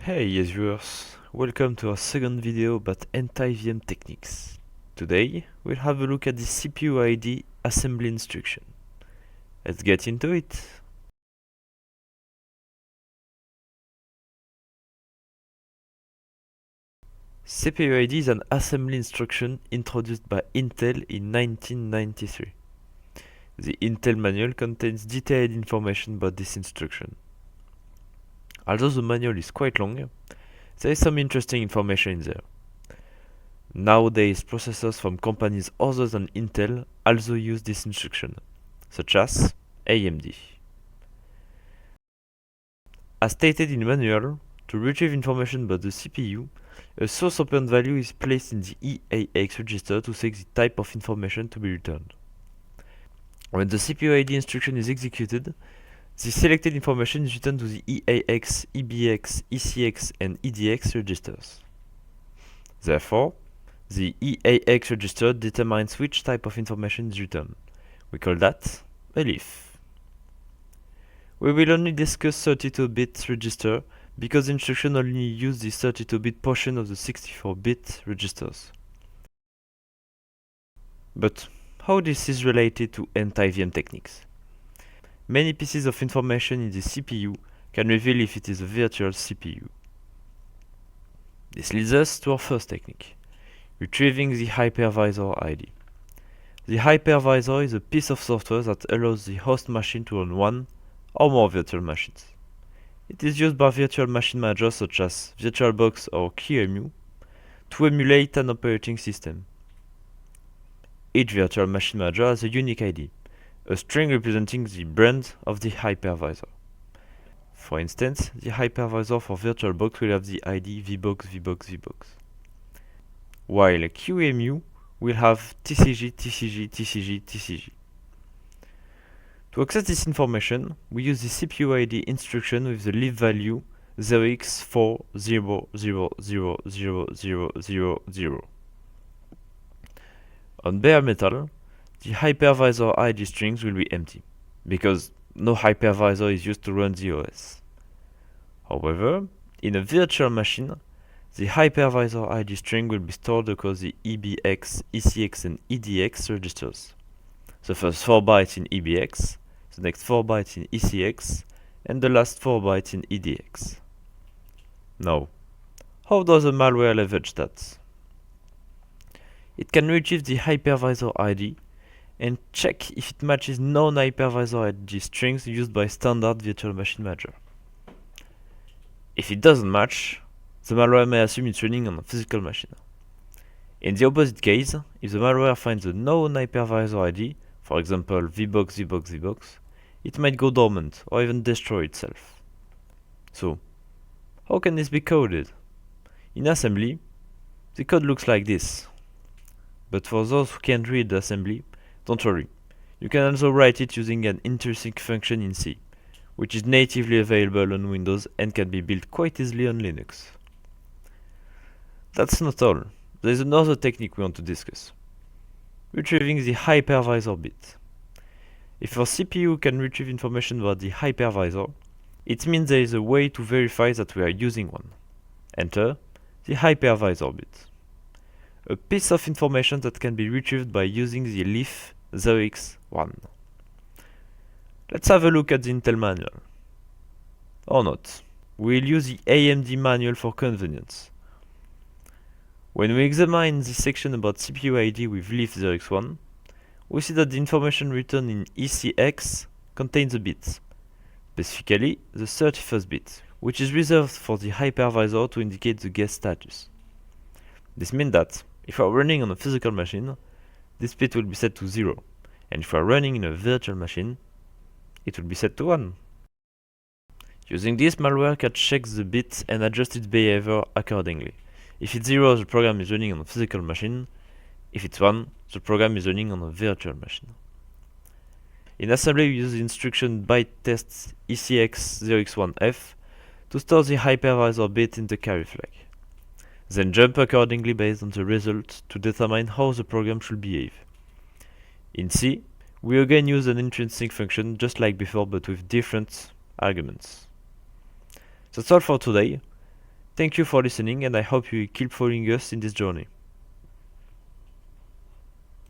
Hey yes viewers, welcome to our second video about anti-VM techniques. Today we'll have a look at the CPUID assembly instruction. Let's get into it. CPUID is an assembly instruction introduced by Intel in 1993. The Intel manual contains detailed information about this instruction. Although the manual is quite long, there is some interesting information in there. Nowadays, processors from companies other than Intel also use this instruction, such as AMD. As stated in the manual, to retrieve information about the CPU, a source operand value is placed in the EAX register to set the type of information to be returned. When the CPUID instruction is executed, the selected information is returned to the EAX, EBX, ECX, and EDX registers. Therefore, the EAX register determines which type of information is returned. We call that a leaf. We will only discuss 32-bit register because the instruction only uses the 32-bit portion of the 64-bit registers. But how this is related to anti-VM techniques? Many pieces of information in the CPU can reveal if it is a virtual CPU. This leads us to our first technique, retrieving the hypervisor ID. The hypervisor is a piece of software that allows the host machine to run one or more virtual machines. It is used by virtual machine managers such as VirtualBox or QEMU to emulate an operating system. Each virtual machine manager has a unique ID, a string representing the brand of the hypervisor. For instance, the hypervisor for VirtualBox will have the ID vbox vbox vbox, while QEMU will have TCG TCG TCG TCG. To access this information, we use the CPUID instruction with the leaf value 0x40000000. On bare metal, the hypervisor ID strings will be empty, because no hypervisor is used to run the OS. However, in a virtual machine, the hypervisor ID string will be stored across the EBX, ECX, and EDX registers. The first 4 bytes in EBX, the next 4 bytes in ECX, and the last 4 bytes in EDX. Now, how does a malware leverage that? It can retrieve the hypervisor ID and check if it matches non-hypervisor ID strings used by standard virtual machine manager. If it doesn't match, the malware may assume it's running on a physical machine. In the opposite case, if the malware finds a non-hypervisor ID, for example vbox vbox vbox, it might go dormant or even destroy itself. So, how can this be coded? In assembly, the code looks like this. But for those who can't read the assembly, don't worry. You can also write it using an intrinsic function in C, which is natively available on Windows and can be built quite easily on Linux. That's not all. There is another technique we want to discuss. Retrieving the hypervisor bit. If our CPU can retrieve information about the hypervisor, it means there is a way to verify that we are using one. Enter the hypervisor bit, a piece of information that can be retrieved by using the leaf 0x1. Let's have a look at the Intel manual. Or not. We'll use the AMD manual for convenience. When we examine this section about CPUID with leaf 0x1, we see that the information written in ECX contains a bit, specifically the 31st bit, which is reserved for the hypervisor to indicate the guest status. This means that if we are running on a physical machine, this bit will be set to 0, and if we are running in a virtual machine, it will be set to 1. Using this, malware can check the bit and adjust its behavior accordingly. If it's 0, the program is running on a physical machine. If it's 1, the program is running on a virtual machine. In assembly, we use the instruction byte test ECX0x1F to store the hypervisor bit in the carry flag. Then jump accordingly based on the result to determine how the program should behave. In C, we again use an intrinsic function just like before but with different arguments. That's all for today. Thank you for listening, and I hope you keep following us in this journey.